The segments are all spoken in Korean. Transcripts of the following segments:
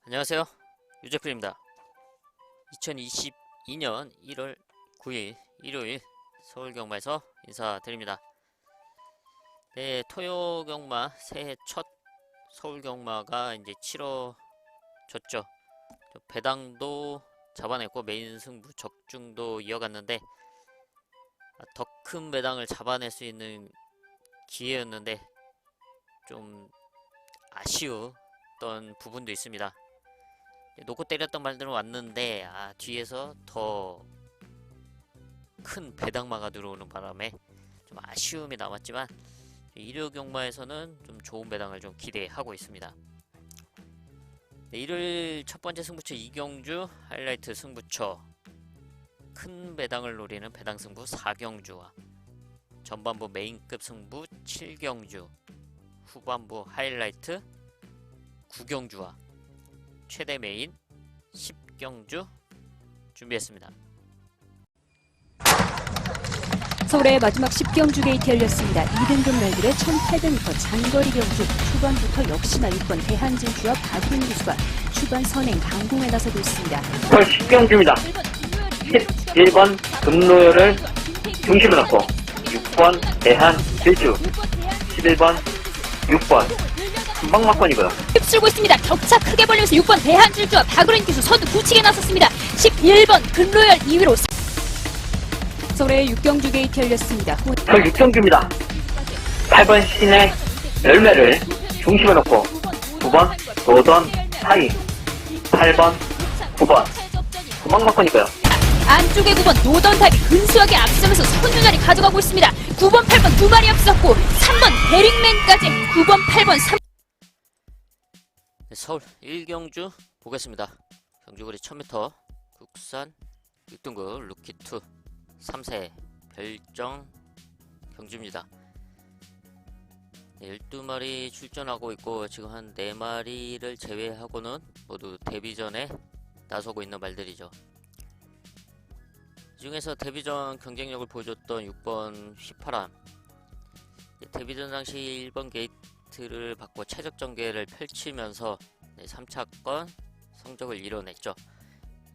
안녕하세요. 유재필입니다. 2022년 1월 9일 일요일 서울경마에서 인사드립니다. 네, 토요경마 새해 첫 서울경마가 이제 치러졌죠. 배당도 잡아냈고 메인 승부 적중도 이어갔는데 더 큰 배당을 잡아낼 수 있는 기회였는데 좀 아쉬웠던 부분도 있습니다. 놓고 때렸던 말들은 왔는데 뒤에서 더 큰 배당마가 들어오는 바람에 좀 아쉬움이 남았지만 일요 경마에서는 좀 좋은 배당을 좀 기대하고 있습니다. 네, 일요일 첫 번째 승부처 이경주 하이라이트 승부처 큰 배당을 노리는 배당 승부 4경주와 전반부 메인급 승부 7경주, 후반부 하이라이트 9경주와 최대 메인 10경주 준비했습니다. 서울의 마지막 10경주 게이트 열렸습니다. 2등급 날들의 1800m 장거리 경주 초반부터 역시나 6번 대한진주와 박훈 기수가 초반 선행 강공에 나서고 있습니다. 10경주입니다. 11번 금로열을 중심으로 놓고 6번 대한질주, 11번 6번 한방막권이고요. 휩쓸고 있습니다. 격차 크게 벌리면서 6번 대한질주와 박훈 기수 선두 굳히게 나섰습니다. 11번 금로열 2위로 서울의 6경주 게이트 열렸습니다. 6경주입니다. 8번 신의 열매를 중심에 놓고 9번 노던 하이, 8번 9번 한방막권이고요. 안쪽에 9번 노던탑이 근소하게 앞서면서 선두 자리 가져가고 있습니다. 9번 8번 두 마리 앞섰고 3번 베링맨까지 9번 8번 3 서울 1경주 보겠습니다. 경주거리 1000m 국산 6등급 루키2 3세 별정 경주입니다. 12마리 출전하고 있고 지금 한 4마리를 제외하고는 모두 데뷔전에 나서고 있는 말들이죠. 이 중에서 데뷔전 경쟁력을 보여줬던 6번 휘파람, 데뷔전 당시 1번 게이트를 받고 최적 전개를 펼치면서 3차권 성적을 이뤄냈죠.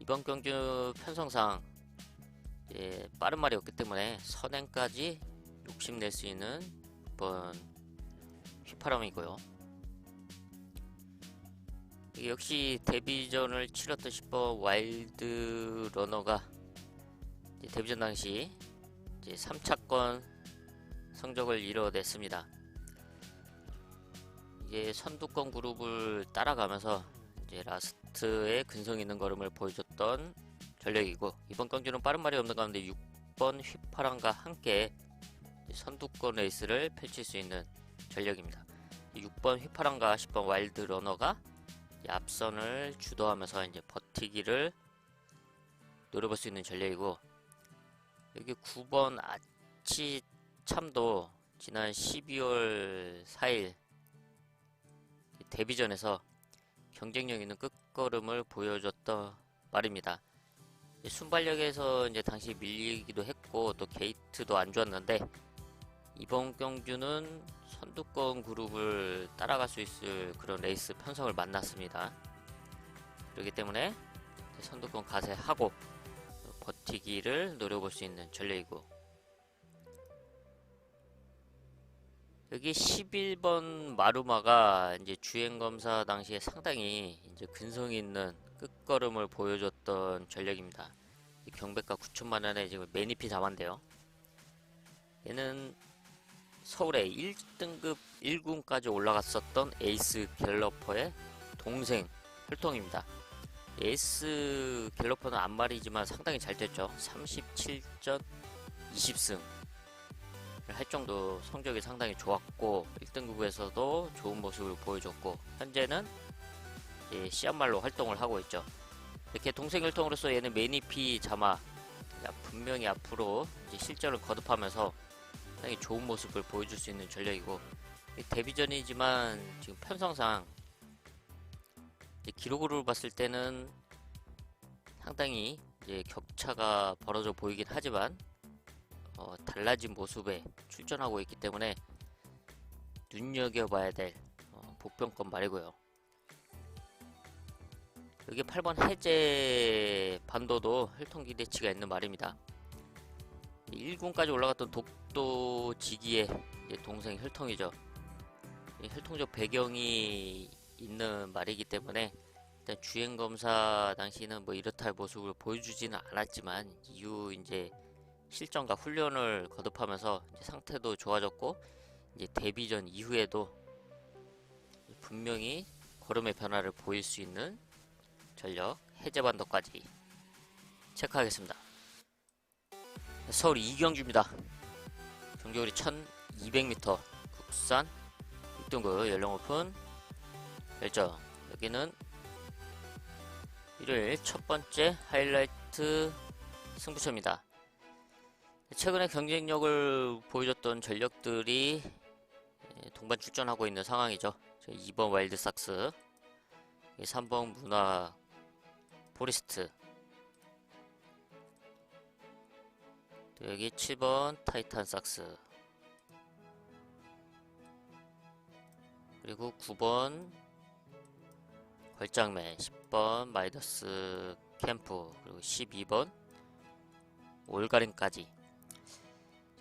이번 경주 편성상 빠른 말이었기 때문에 선행까지 욕심낼 수 있는 6번 휘파람이고요. 역시 데뷔전을 치렀던 10번 와일드 러너가 데뷔전 당시 3차권 성적을 이뤄냈습니다. 선두권 그룹을 따라가면서 라스트에 근성 있는 걸음을 보여줬던 전력이고, 이번 경주는 빠른 말이 없는 가운데 6번 휘파람과 함께 선두권 레이스를 펼칠 수 있는 전력입니다. 6번 휘파람과 10번 와일드 러너가 앞선을 주도하면서 버티기를 노려볼 수 있는 전력이고, 여기 9번 아치참도 지난 12월 4일 데뷔전에서 경쟁력 있는 끝걸음을 보여줬던 말입니다. 순발력에서 당시 밀리기도 했고 또 게이트도 안 좋았는데, 이번 경주는 선두권 그룹을 따라갈 수 있을 그런 레이스 편성을 만났습니다. 그렇기 때문에 선두권 가세하고 버티기를 노려볼 수 있는 전력이고, 여기 11번 마루마가 주행검사 당시에 상당히 근성 있는 끝걸음을 보여줬던 전력입니다. 경배가 9천만원에 지금 매니피 담한데요. 얘는 서울에 1등급 1군까지 올라갔었던 에이스 갤러퍼의 동생 혈통입니다. 에이스 갤러퍼는 안말이지만 상당히 잘 됐죠. 37전 20승 할 정도 성적이 상당히 좋았고 1등급에서도 좋은 모습을 보여줬고, 현재는 시합말로 활동을 하고 있죠. 이렇게 동생 혈통으로서 얘는 매니피 자마 분명히 앞으로 실전을 거듭하면서 상당히 좋은 모습을 보여줄 수 있는 전력이고, 데뷔전이지만 지금 편성상 기록으로 봤을 때는 상당히 격차가 벌어져 보이긴 하지만 달라진 모습에 출전하고 있기 때문에 눈여겨봐야 될 복병권 말이고요. 여기 8번 해제 반도도 혈통 기대치가 있는 말입니다. 1군까지 올라갔던 독도지기의 동생 혈통이죠. 혈통적 배경이 있는 말이기 때문에 일단 주행검사 당시는 뭐 이렇다 할 모습을 보여주지는 않았지만 이후 이제 실전과 훈련을 거듭하면서 이제 상태도 좋아졌고 이제 데뷔전 이후에도 분명히 걸음의 변화를 보일 수 있는 전력 해제반도까지 체크하겠습니다. 서울 이경주입니다. 경주거리 1200m 국산 6등급 연령 오픈 결정. 여기는 일요일 첫 번째 하이라이트 승부처입니다. 최근에 경쟁력을 보여줬던 전력들이 동반 출전하고 있는 상황이죠. 2번 와일드삭스, 3번 문화 포리스트, 또 여기 7번 타이탄삭스, 그리고 9번 걸장맨, 10번 마이더스 캠프, 그리고 12번 올가린까지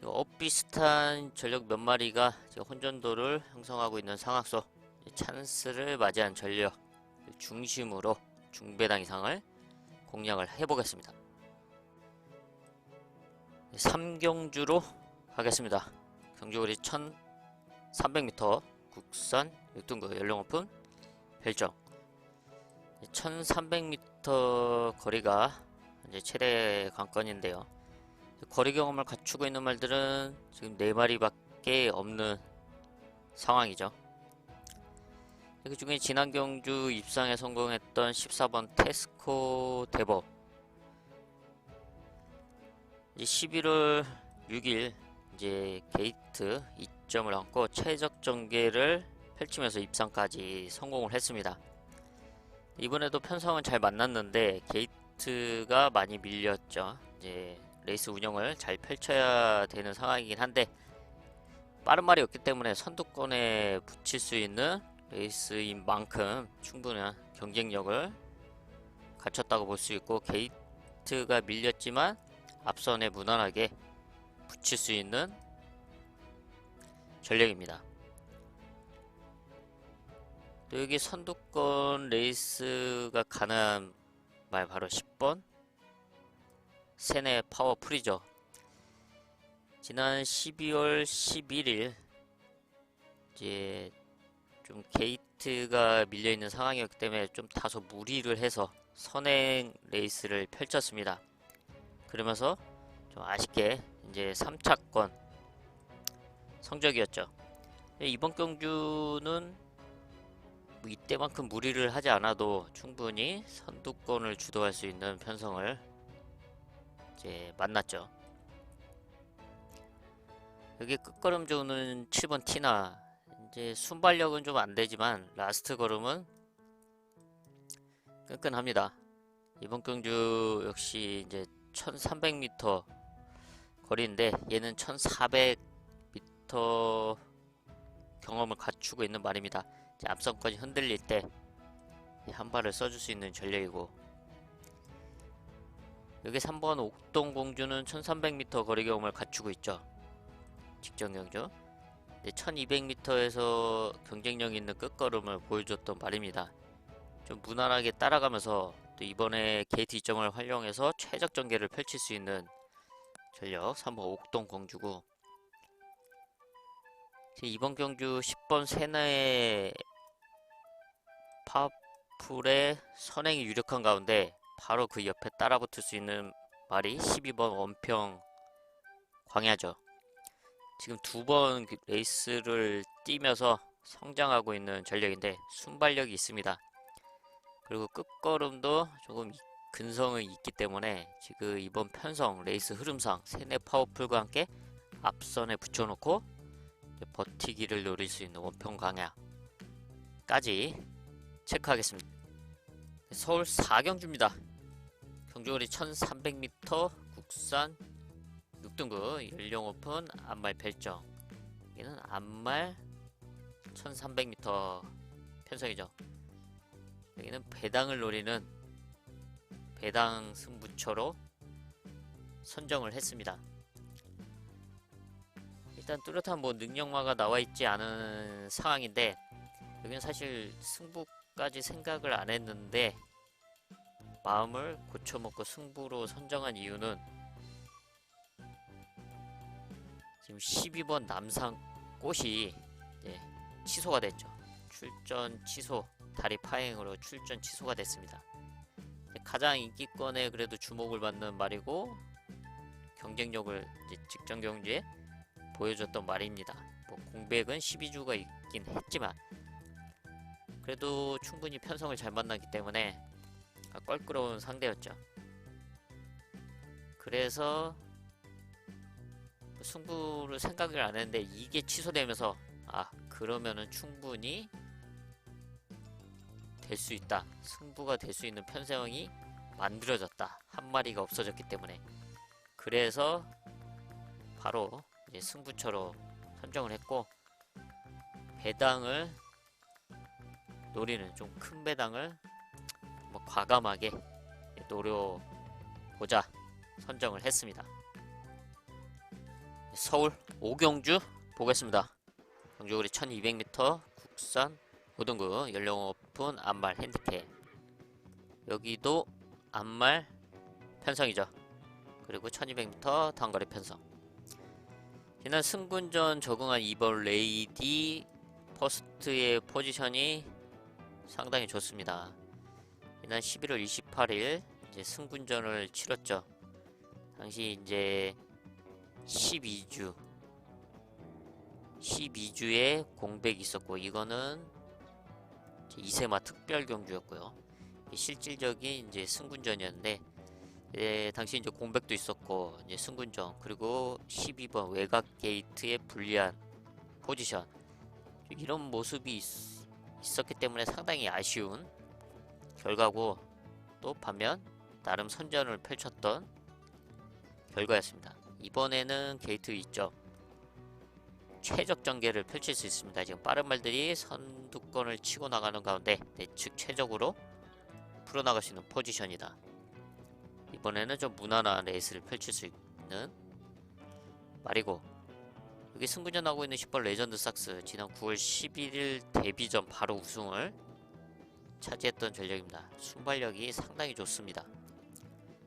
엇비슷한 전력 몇 마리가 혼전도를 형성하고 있는 상황서 찬스를 맞이한 전력 중심으로 중배당 이상을 공략을 해보겠습니다. 3경주로 가겠습니다. 경주거리 1300m 국산 6등급 연령 오픈 별정. 1300m 거리가 이제 최대 관건인데요. 거리 경험을 갖추고 있는 말들은 지금 4마리밖에 없는 상황이죠. 그 중에 지난 경주 입상에 성공했던 14번 테스코 대법, 이제 11월 6일 이제 게이트 2점을 안고 최적 전개를 펼치면서 입상까지 성공을 했습니다. 이번에도 편성은 잘 만났는데 게이트가 많이 밀렸죠. 이제 레이스 운영을 잘 펼쳐야 되는 상황이긴 한데 빠른 말이 없기 때문에 선두권에 붙일 수 있는 레이스인 만큼 충분한 경쟁력을 갖췄다고 볼 수 있고, 게이트가 밀렸지만 앞선에 무난하게 붙일 수 있는 전력입니다. 또 여기 선두권 레이스가 가능한 말 바로 10번 세네 파워 프리저. 지난 12월 11일 이제 좀 게이트가 밀려있는 상황이었기 때문에 좀 다소 무리를 해서 선행 레이스를 펼쳤습니다. 그러면서 좀 아쉽게 이제 3차권 성적이었죠. 이번 경주는 뭐 이때만큼 무리를 하지 않아도 충분히 선두권을 주도할 수 있는 편성을 이제 만났죠. 여기 끝걸음 조는 7번 티나. 이제 순발력은 좀 안되지만 라스트 걸음은 끈끈합니다. 이번 경주 역시 이제 1300m 거리인데 얘는 1400m 경험을 갖추고 있는 말입니다. 이제 앞선까지 흔들릴 때 한 발을 써줄 수 있는 전력이고, 여기 3번 옥동공주는 1300m 거리 경험을 갖추고 있죠. 직전 경주 1200m에서 경쟁력 있는 끝걸음을 보여줬던 말입니다. 좀 무난하게 따라가면서 또 이번에 게이트 2점을 활용해서 최적 전개를 펼칠 수 있는 전력 3번 옥동공주고, 이번 경주 10번 세나의 파워풀의 선행이 유력한 가운데 바로 그 옆에 따라붙을 수 있는 말이 12번 원평 광야죠. 지금 2번 레이스를 뛰면서 성장하고 있는 전력인데 순발력이 있습니다. 그리고 끝걸음도 조금 근성이 있기 때문에 지금 이번 편성 레이스 흐름상 세네 파워풀과 함께 앞선에 붙여놓고 버티기를 노릴 수 있는 원평 강야까지 체크하겠습니다. 서울 4경주입니다. 경주거리 1300m 국산 6등급 연령 오픈 안말 별정. 여기는 안말 1300m 편성이죠. 여기는 배당을 노리는 배당 승부처로 선정을 했습니다. 일단 뚜렷한 뭐 능력마가 나와 있지 않은 상황인데 여기는 사실 승부까지 생각을 안 했는데 마음을 고쳐먹고 승부로 선정한 이유는 지금 12번 남상꽃이 취소가 됐죠. 출전 취소, 다리 파행으로 출전 취소가 됐습니다. 가장 인기권에 그래도 주목을 받는 말이고 경쟁력을 직전 경주에 보여줬던 말입니다. 뭐 공백은 12주가 있긴 했지만 그래도 충분히 편성을 잘 만났기 때문에 껄끄러운 상대였죠. 그래서 승부를 생각을 안 했는데 이게 취소되면서 그러면은 충분히 될 수 있다, 승부가 될 수 있는 편성이 만들어졌다, 한 마리가 없어졌기 때문에. 그래서 바로 이제 승부처로 선정을 했고 배당을 노리는 좀 큰 배당을 뭐 과감하게 노려보자 선정을 했습니다. 서울 오경주 보겠습니다. 경주거리 1200m 국산 5등급 연령 오픈 암말 핸디캡. 여기도 암말 편성이죠. 그리고 1200m 단거리 편성. 지난 승군전 적응한 2번 레이디 퍼스트의 포지션이 상당히 좋습니다. 지난 11월 28일 이제 승군전을 치렀죠. 당시 이제 12주에 공백이 있었고 이거는 이세마 특별 경주였고요. 실질적인 이제 승군전이었는데 당시 이제 공백도 있었고 이제 승군전 그리고 12번 외곽 게이트의 불리한 포지션 이런 모습이 있었기 때문에 상당히 아쉬운 결과고 또 반면 나름 선전을 펼쳤던 결과였습니다. 이번에는 게이트 있죠. 최적 전개를 펼칠 수 있습니다. 지금 빠른 말들이 선두권을 치고 나가는 가운데 내측 최적으로 풀어나갈 수 있는 포지션이다. 이번에는 좀 무난한 레이스를 펼칠 수 있는 말이고 여기 승군전 나오고 있는 10번 레전드 삭스 지난 9월 11일 데뷔전 바로 우승을 차지했던 전력입니다. 순발력이 상당히 좋습니다.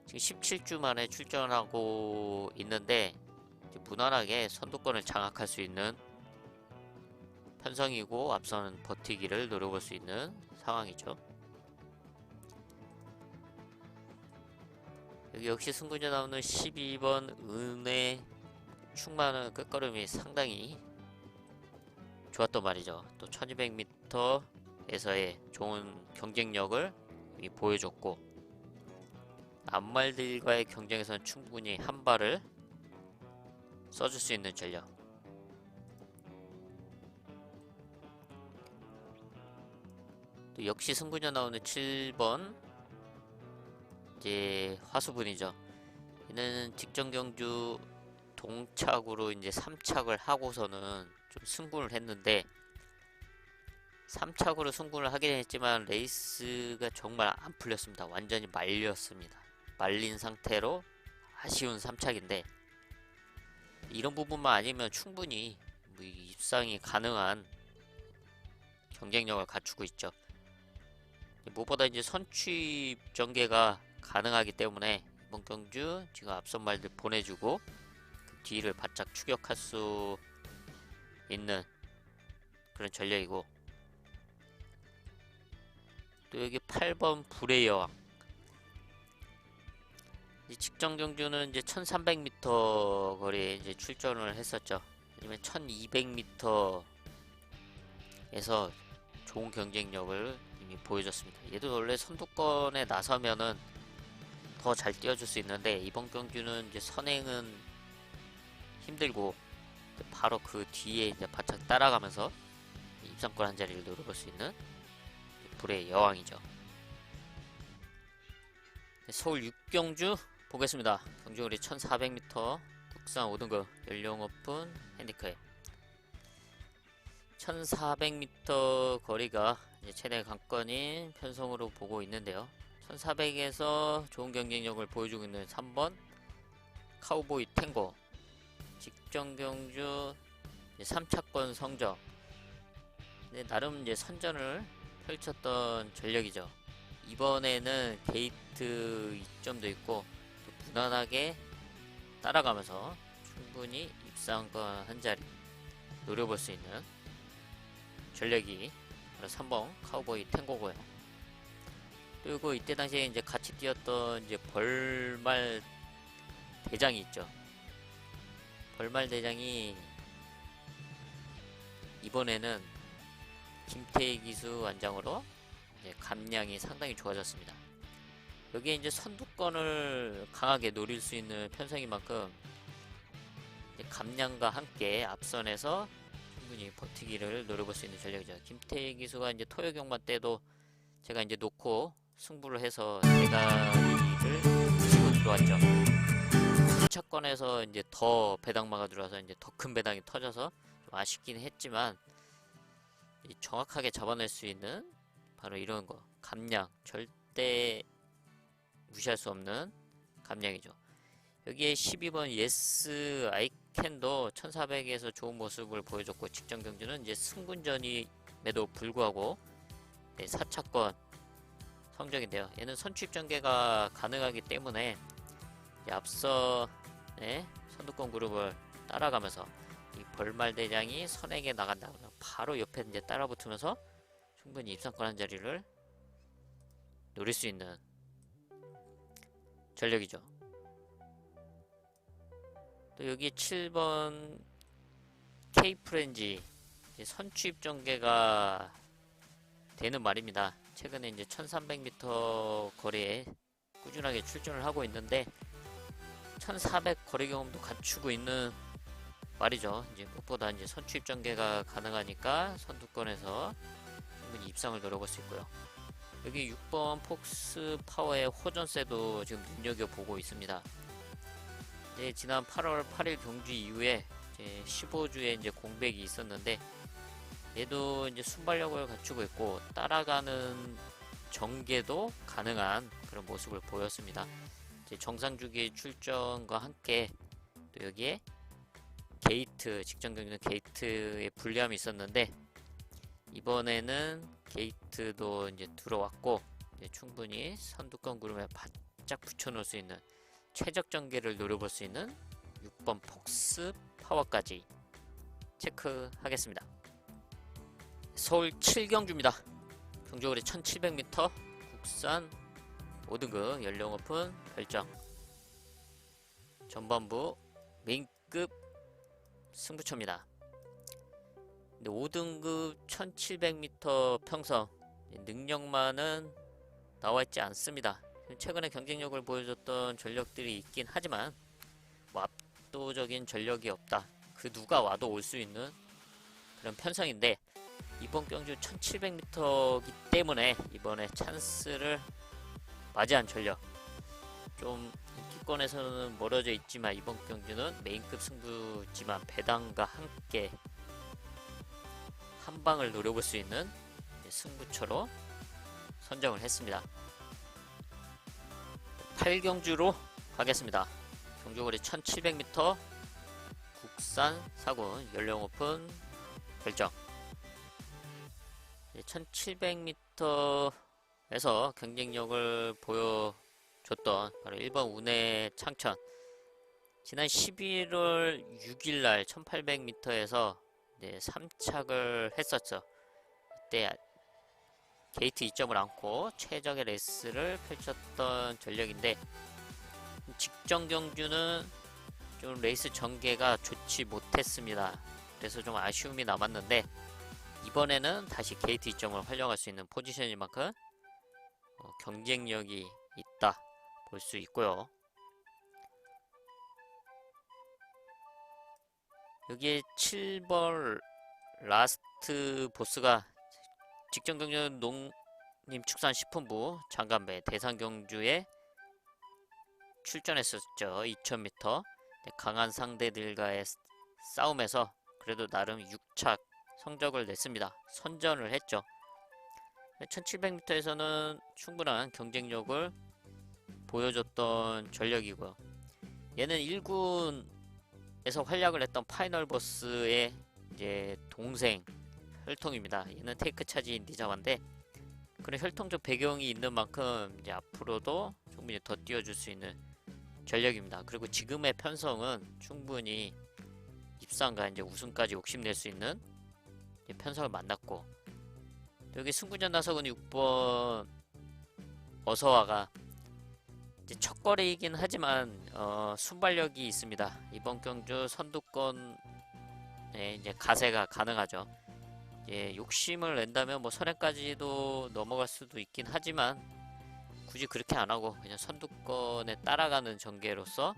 지금 17주 만에 출전하고 있는데 무난하게 선두권을 장악할 수 있는 편성이고 앞선 버티기를 노려볼 수 있는 상황이죠. 여기 역시 승군전 나오는 12번 은혜 충만한 끝걸음이 상당히 좋았던 말이죠. 또 1200m에서의 좋은 경쟁력을 보여줬고 앞말들과의 경쟁에서는 충분히 한 발을 써줄 수 있는 전력. 또 역시 승군전 나오는 7번 이제 화수분이죠. 얘는 직전 경주 동착으로 이제 3착을 하고서는 좀 승분을 했는데 3착으로 승분을 하긴 했지만 레이스가 정말 안 풀렸습니다. 완전히 말렸습니다. 말린 상태로 아쉬운 3착인데 이런 부분만 아니면 충분히 입상이 가능한 경쟁력을 갖추고 있죠. 무엇보다 이제 선취 전개가 가능하기 때문에 이번 경주 지금 앞선 말들 보내주고 그 뒤를 바짝 추격할 수 있는 그런 전략이고 또 여기 8번 불의 여왕 직전 경주는 이제 1300m 거리에 이제 출전을 했었죠. 아니면 1200m에서 좋은 경쟁력을 이미 보여줬습니다. 얘도 원래 선두권에 나서면은 더 잘 뛰어줄 수 있는데 이번 경주는 이제 선행은 힘들고 바로 그 뒤에 이제 바짝 따라가면서 입상권 한 자리를 노려볼 수 있는 불의 여왕이죠. 서울 6경주 보겠습니다. 경주거리 1400m 국산 5등급 연령 오픈 핸디캡 1400m 거리가 이제 최대 관건인 편성으로 보고 있는데요. 1400에서 좋은 경쟁력을 보여주고 있는 3번 카우보이 탱고, 직전 경주 3차권 성적. 네, 나름 이제 선전을 펼쳤던 전력이죠. 이번에는 게이트 이점도 있고 또 무난하게 따라가면서 충분히 입상권 한 자리 노려볼 수 있는 전력이 바로 3번 카우보이 탱고고요. 그리고 이때 당시에 이제 같이 뛰었던 이제 벌말 대장이 있죠. 벌말 대장이 이번에는 김태희 기수 안장으로 이제 감량이 상당히 좋아졌습니다. 여기에 이제 선두권을 강하게 노릴 수 있는 편성인 만큼 이제 감량과 함께 앞선에서 충분히 버티기를 노려볼 수 있는 전력이죠. 김태희 기수가 이제 토요경마 때도 제가 이제 놓고 승부를 해서 대가리를 치고 들어왔죠. 2차권에서 이제 더 배당마가 들어와서 이제 더 큰 배당이 터져서 좀 아쉽긴 했지만 정확하게 잡아낼 수 있는 바로 이런 거 감량, 절대 무시할 수 없는 감량이죠. 여기에 12번 예스 아이캔도 1400에서 좋은 모습을 보여줬고, 직전 경주는 이제 승군전임에도 불구하고 4차권 성적인데요. 얘는 선취입 전개가 가능하기 때문에 앞서 선두권 그룹을 따라가면서 이 벌말 대장이 선행에 나간다 그러면 바로 옆에 이제 따라 붙으면서 충분히 입상권 한 자리를 노릴 수 있는 전력이죠. 또 여기 7번 K프렌지 선취입 전개가 되는 말입니다. 최근에 이제 1300m 거리에 꾸준하게 출전을 하고 있는데 1400 거리 경험도 갖추고 있는 말이죠. 이제 무엇보다 이제 선취입 전개가 가능하니까 선두권에서 충분히 입상을 노려볼 수 있고요. 여기 6번 폭스 파워의 호전세도 지금 눈여겨보고 있습니다. 이제 지난 8월 8일 경주 이후에 이제 15주에 이제 공백이 있었는데 얘도 이제 순발력을 갖추고 있고 따라가는 전개도 가능한 그런 모습을 보였습니다. 이제 정상 주기 출전과 함께 또 여기에 게이트, 직전 경기는 게이트에 불리함이 있었는데 이번에는 게이트도 이제 들어왔고 이제 충분히 선두권 그룹에 바짝 붙여놓을 수 있는 최적 전개를 노려볼 수 있는 6번 폭스 파워까지 체크하겠습니다. 서울 7경주입니다. 경주거리 1700m 국산 5등급 연령 오픈 별정 전반부 메인급 승부처입니다. 5등급 1700m 평성 능력만은 나와있지 않습니다. 최근에 경쟁력을 보여줬던 전력들이 있긴 하지만 뭐 압도적인 전력이 없다. 그 누가 와도 올 수 있는 그런 편성인데 이번 경주 1700m이기 때문에 이번에 찬스를 맞이한 전력, 좀 인기권에서는 멀어져 있지만 이번 경주는 메인급 승부지만 배당과 함께 한 방을 노려볼 수 있는 승부처로 선정을 했습니다. 8경주로 가겠습니다. 경주거리 1700m 국산 4군 연령 오픈 결정. 1700m에서 경쟁력을 보여줬던 바로 1번 운의 창천. 지난 11월 6일날 1800m에서 3착을 했었죠. 그때 게이트 2점을 안고 최적의 레이스를 펼쳤던 전력인데 직전 경주는 좀 레이스 전개가 좋지 못했습니다. 그래서 좀 아쉬움이 남았는데 이번에는 다시 게이트 2점을 활용할 수 있는 포지션인 만큼 경쟁력이 있다 볼 수 있고요. 여기에 7번 라스트 보스가 직전 경주는 농림 축산 식품부 장간배 대상경주에 출전했었죠. 2000m 강한 상대들과의 싸움에서 그래도 나름 6착 성적을 냈습니다. 선전을 했죠. 1700m에서는 충분한 경쟁력을 보여줬던 전력이고요. 얘는 1군에서 활약을 했던 파이널 버스의 이제 동생 혈통입니다. 얘는 테이크 차지 인디자마인데 그런 혈통적 배경이 있는 만큼 이제 앞으로도 충분히 더 뛰어줄 수 있는 전력입니다. 그리고 지금의 편성은 충분히 입상과 이제 우승까지 욕심낼 수 있는 편성을 만났고, 여기 승부전 나서은 6번 어서와가 이제 첫거리이긴 하지만 순발력이 있습니다. 이번 경주 선두권에 이제 가세가 가능하죠. 예, 욕심을 낸다면 뭐 선행까지도 넘어갈 수도 있긴 하지만 굳이 그렇게 안 하고 그냥 선두권에 따라가는 전개로서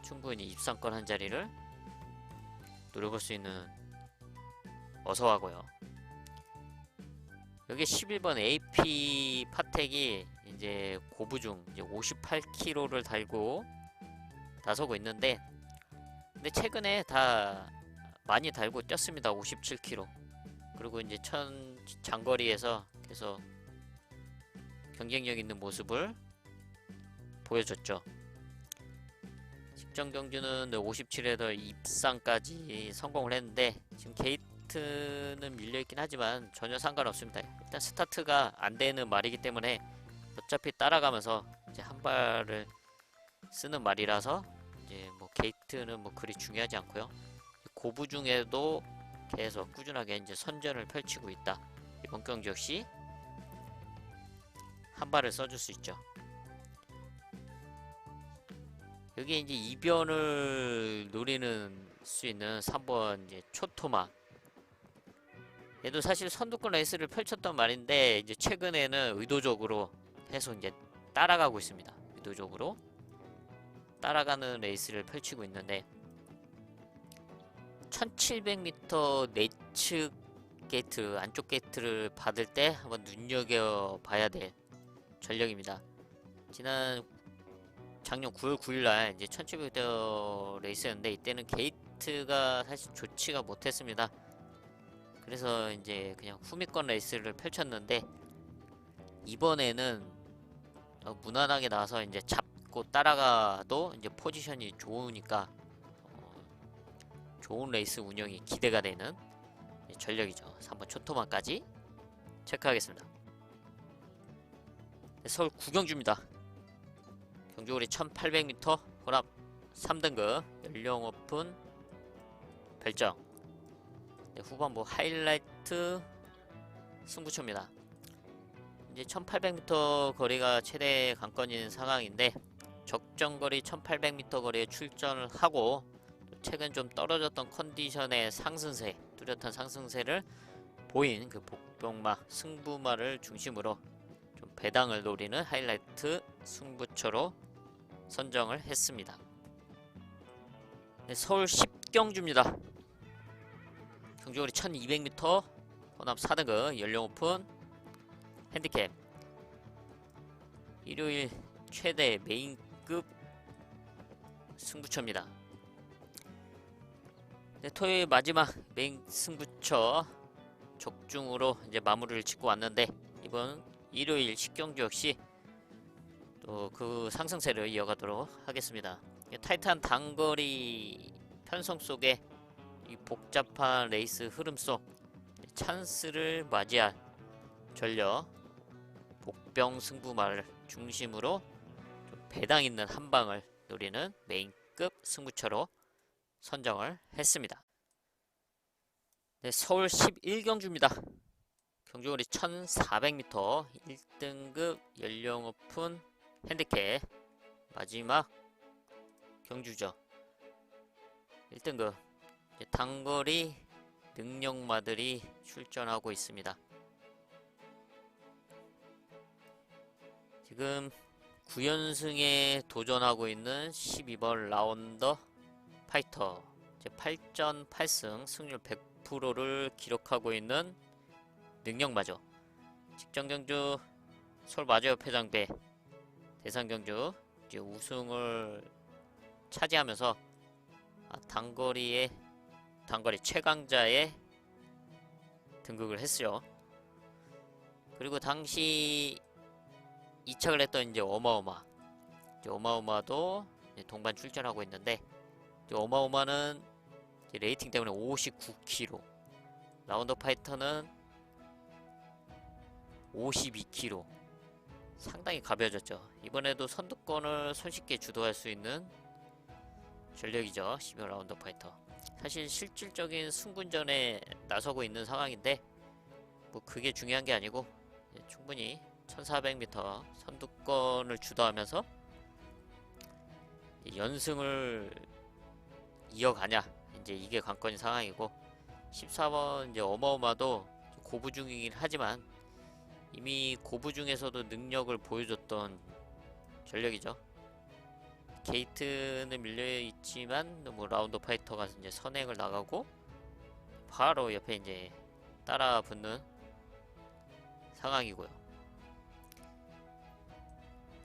충분히 입상권 한 자리를 노려볼 수 있는 어서하고요. 여기 11번 AP 파텍이 이제 고부중 이제 58kg를 달고 나서고 있는데, 근데 최근에 다 많이 달고 뛰었습니다. 57kg. 그리고 이제 장거리에서 계속 경쟁력 있는 모습을 보여줬죠. 직전 경주는 57에서 입상까지 성공을 했는데 지금 게이트는 밀려있긴 하지만 전혀 상관없습니다. 일단 스타트가 안 되는 말이기 때문에 어차피 따라가면서 이제 한 발을 쓰는 말이라서 이제 뭐 게이트는 뭐 그리 중요하지 않고요. 고부 중에도 계속 꾸준하게 이제 선전을 펼치고 있다. 이번 경주 역시 한 발을 써줄 수 있죠. 여기 이제 이변을 노리는 수 있는 3번 이제 초토마. 얘도 사실 선두권 레이스를 펼쳤던 말인데 이제 최근에는 의도적으로 계속 이제 따라가고 있습니다. 의도적으로 따라가는 레이스를 펼치고 있는데 1700m 내측 게이트, 안쪽 게이트를 받을 때 한번 눈여겨봐야 될 전력입니다. 작년 9월 9일날 이제 1700m 레이스였는데 이때는 게이트가 사실 좋지가 못했습니다. 그래서 이제 그냥 후미권 레이스를 펼쳤는데 이번에는 무난하게 나와서 이제 잡고 따라가도 이제 포지션이 좋으니까 좋은 레이스 운영이 기대가 되는 전력이죠. 3번 초토마까지 체크하겠습니다. 서울 구경주입니다. 경주거리 1800m 혼합 3등급 연령 오픈 별정. 후반부 하이라이트 승부처입니다. 이제 1800m 거리가 최대 관건인 상황인데 적정거리 1800m 거리에 출전을 하고 최근 좀 떨어졌던 컨디션의 상승세, 뚜렷한 상승세를 보인 그 복병마, 승부마를 중심으로 좀 배당을 노리는 하이라이트 승부처로 선정을 했습니다. 네, 서울 10경주입니다. 경주거리 1200m 혼합 4등급 연령 오픈 핸디캡. 일요일 최대 메인급 승부처입니다. 네, 토요일 마지막 메인 승부처 적중으로 이제 마무리를 짓고 왔는데 이번 일요일 10경주 역시 또 그 상승세를 이어가도록 하겠습니다. 타이트한 단거리 편성 속에 이 복잡한 레이스 흐름 속 찬스를 맞이할 전력 복병 승부마를 중심으로 좀 배당 있는 한방을 노리는 메인급 승부처로 선정을 했습니다. 네, 서울 11경주입니다. 경주거리 1400m 1등급 연령 오픈 핸디캡 마지막 경주죠. 1등급 단거리 능력마들이 출전하고 있습니다. 지금 9연승에 도전하고 있는 12번 라운더 파이터, 8전 8승 승률 100%를 기록하고 있는 능력마저. 직전경주 서울 마저협회장배 대상경주 이제 우승을 차지하면서 단거리 최강자에 등극을 했어요. 그리고 당시 2착을 했던 이제 어마어마도 이제 동반 출전하고 있는데, 이제 어마어마는 이제 레이팅 때문에 59kg, 라운더 파이터는 52kg, 상당히 가벼워졌죠. 이번에도 선두권을 손쉽게 주도할 수 있는 전력이죠. 12호 라운더 파이터. 사실 실질적인 승군전에 나서고 있는 상황인데 뭐 그게 중요한 게 아니고, 충분히 1400m 선두권을 주도하면서 연승을 이어가냐, 이제 이게 관건인 상황이고, 14번 이제 어마어마도 고부 중이긴 하지만 이미 고부 중에서도 능력을 보여줬던 전력이죠. 게이트는 밀려있지만 뭐 라운드 파이터가 이제 선행을 나가고 바로 옆에 이제 따라 붙는 상황이고요.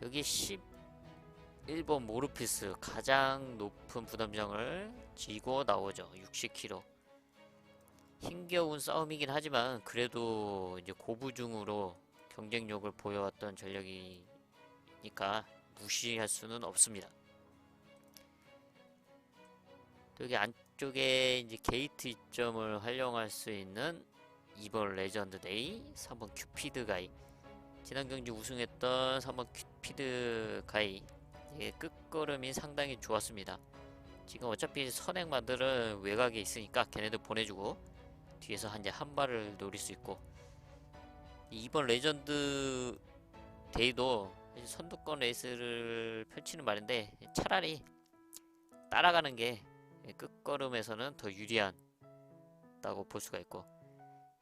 여기 11번 모르피스 가장 높은 부담장을 쥐고 나오죠. 60kg. 힘겨운 싸움이긴 하지만 그래도 이제 고부중으로 경쟁력을 보여왔던 전력이니까 무시할 수는 없습니다. 여기 안쪽에 이제 게이트 이점을 활용할 수 있는 2번 레전드 데이, 3번 큐피드 가이. 지난 경기 우승했던 3번 큐피드 가이, 이게 끝걸음이 상당히 좋았습니다. 지금 어차피 선행마들은 외곽에 있으니까 걔네들 보내주고 뒤에서 한 발을 노릴 수 있고, 이번 레전드 데이도 선두권 레이스를 펼치는 말인데 차라리 따라가는 게 끝걸음에서는 더 유리하다고 볼 수가 있고,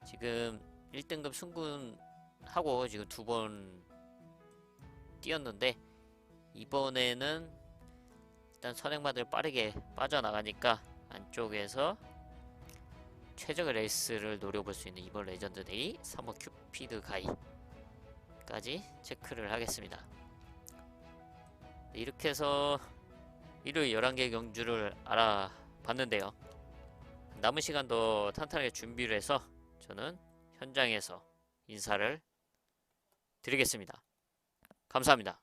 지금 1등급 승군하고 지금 2번 뛰었는데 이번에는 일단 선행마들 빠르게 빠져나가니까 안쪽에서 최적의 레이스를 노려볼 수 있는 이번 레전드 데이 3호 큐피드 가이까지 체크를 하겠습니다. 이렇게 해서 일요일 11개 경주를 알아봤는데요. 남은 시간도 탄탄하게 준비를 해서 저는 현장에서 인사를 드리겠습니다. 감사합니다.